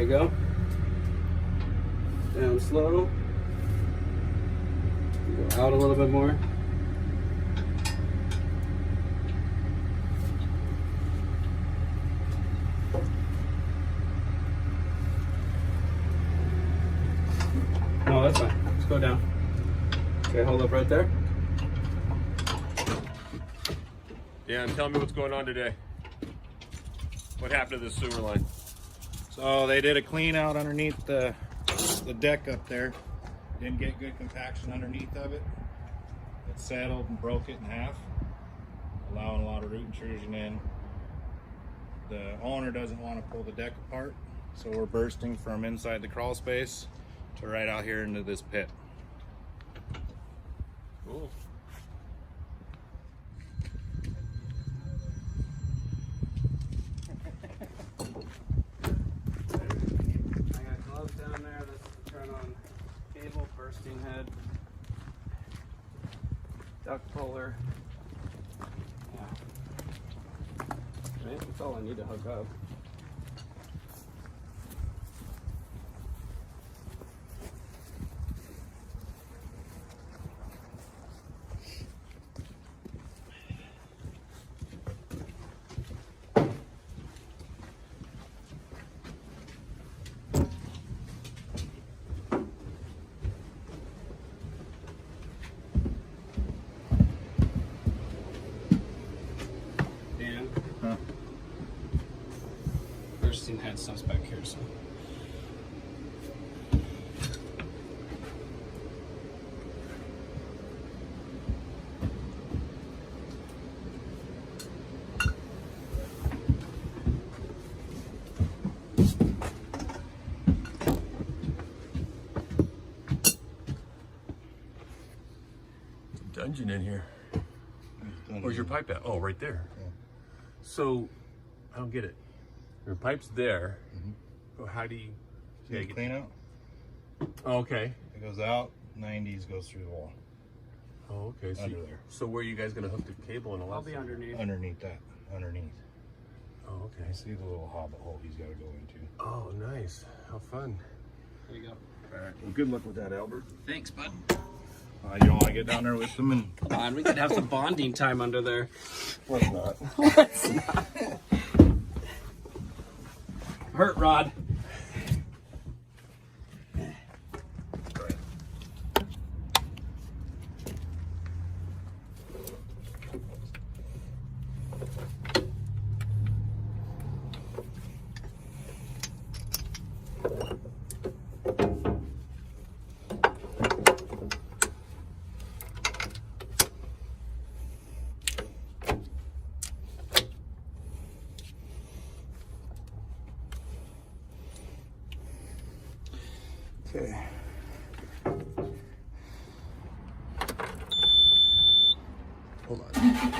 you go. Down slow. Go out a little bit more. No, that's fine. Let's go down. Okay, hold up right there. Dan, tell me what's going on today. What happened to the sewer line? So they did a clean out underneath the deck up there. Didn't get good compaction underneath of it. It settled and broke it in half, allowing a lot of root intrusion in. The owner doesn't want to pull the deck apart, so we're bursting from inside the crawl space to right out here into this pit. Cool. I got gloves down there. This is the turn on cable, bursting head, duck puller. Yeah. Right, that's all I need to hook up. Bursting head stuff's back here, so. Dungeon in here. Where's your pipe at? Oh, right there. Yeah. So, I don't get it. Your pipe's there. So how do you... See the clean out? Oh, okay. It goes out, 90s goes through the wall. Oh, okay. So, Under there. So where are you guys going to hook the cable and all that? I'll be underneath. Underneath that, underneath. Oh, okay. See the little hobbit hole he's got to go into. Oh, nice. How fun. There you go. All right. Well, good luck with that, Albert. Thanks, bud. You want to get down there with them and... Come on, we could have some bonding time under there. Let's not. Let's not. Hurt rod. Okay. Hold on.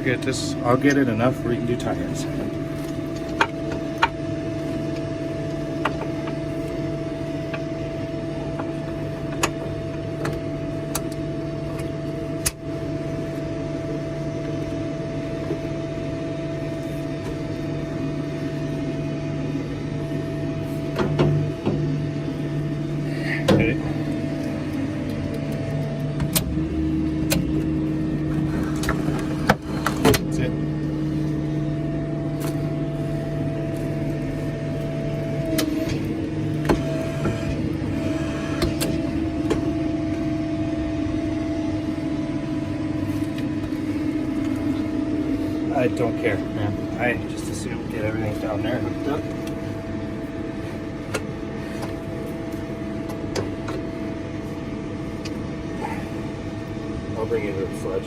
get this. I'll get it enough where you can do tie-ins. Okay. That's it. I don't care, man. I just assume get everything down there hooked up. I'll bring you to the sludge.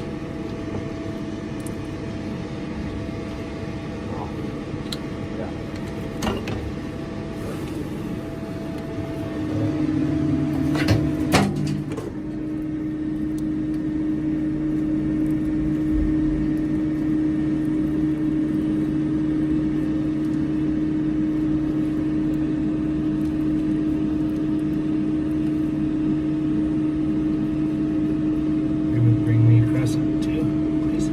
Oh. Yeah. You would bring me a crescent too, please.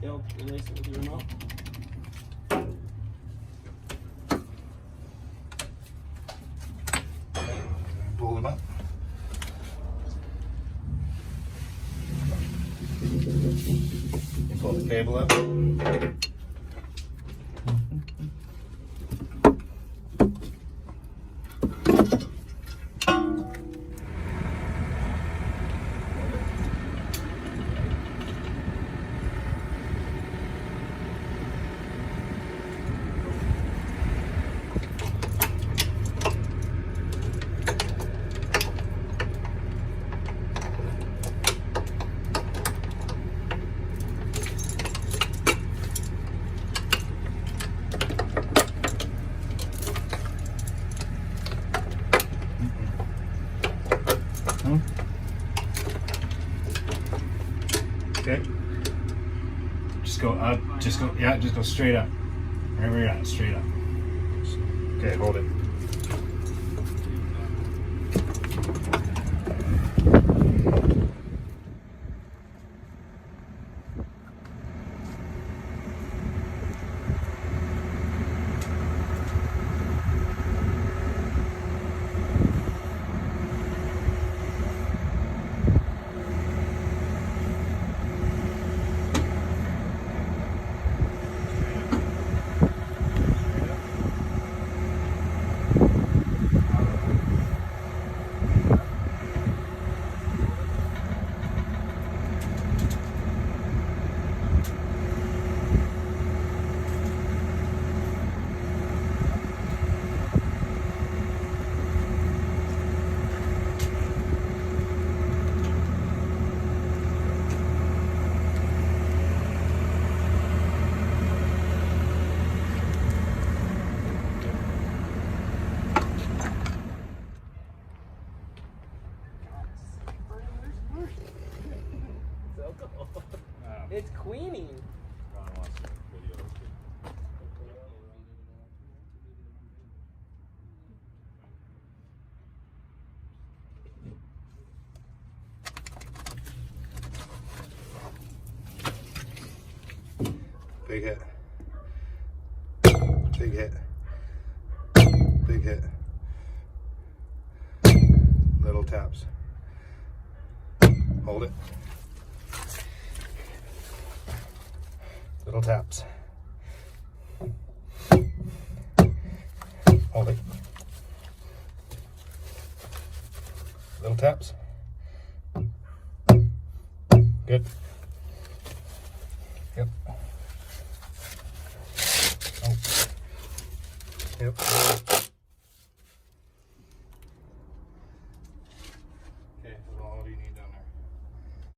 You'll release it with your remote. Pull them up. You pull the cable up. Okay. Just go up. Just go. Yeah. Just go straight up. Wherever you're at. Straight up. Okay. Hold it. It's queening. Big hit. Big hit. Big hit. Little taps. Hold it. Little taps. Hold it. Little taps. Good. Yep. Yep.